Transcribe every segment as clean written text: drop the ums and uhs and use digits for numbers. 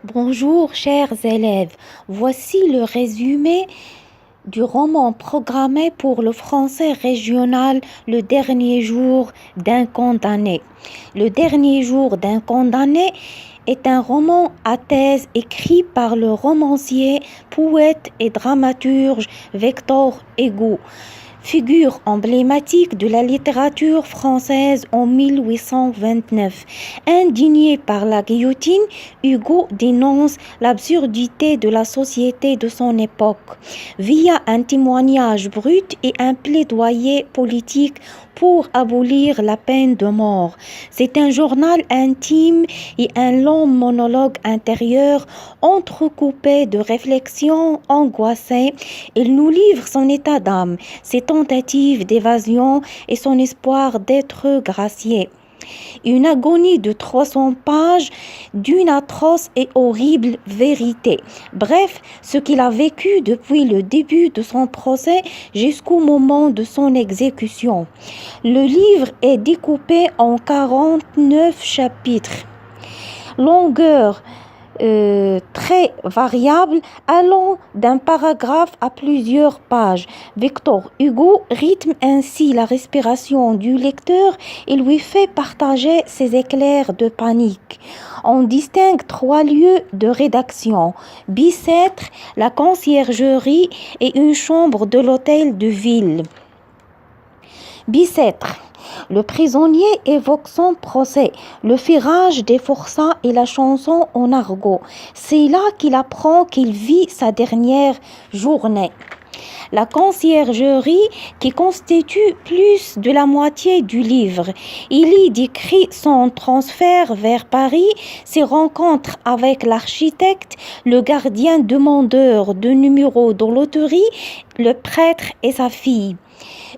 Bonjour chers élèves, voici le résumé du roman programmé pour le français régional Le dernier jour d'un condamné. Le dernier jour d'un condamné est un roman à thèse écrit par le romancier, poète et dramaturge Victor Hugo, figure emblématique de la littérature française en 1829. Indigné par la guillotine, Hugo dénonce l'absurdité de la société de son époque via un témoignage brut et un plaidoyer politique pour abolir la peine de mort. C'est un journal intime et un long monologue intérieur entrecoupé de réflexions angoissées. Il nous livre son état d'âme, ses tentatives d'évasion et son espoir d'être gracié. Une agonie de 300 pages d'une atroce et horrible vérité. Bref, ce qu'il a vécu depuis le début de son procès jusqu'au moment de son exécution. Le livre est découpé en 49 chapitres. Longueur très variable, allant d'un paragraphe à plusieurs pages. Victor Hugo rythme ainsi la respiration du lecteur et lui fait partager ses éclairs de panique. On distingue 3 lieux de rédaction: Bicêtre, la conciergerie et une chambre de l'hôtel de ville. Bicêtre. Le prisonnier évoque son procès, le firage des forçats et la chanson en argot. C'est là qu'il apprend qu'il vit sa dernière journée. La conciergerie, qui constitue plus de la moitié du livre. Il y décrit son transfert vers Paris, ses rencontres avec l'architecte, le gardien demandeur de numéros de loterie, le prêtre et sa fille.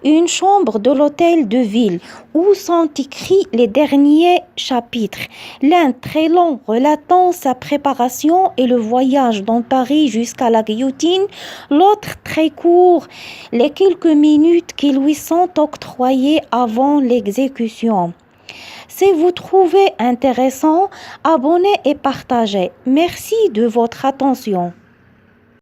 Une chambre de l'hôtel de ville où sont écrits les derniers chapitres, l'un très long relatant sa préparation et le voyage dans Paris jusqu'à la guillotine, l'autre très court, les quelques minutes qui lui sont octroyées avant l'exécution. Si vous trouvez intéressant, abonnez et partagez. Merci de votre attention.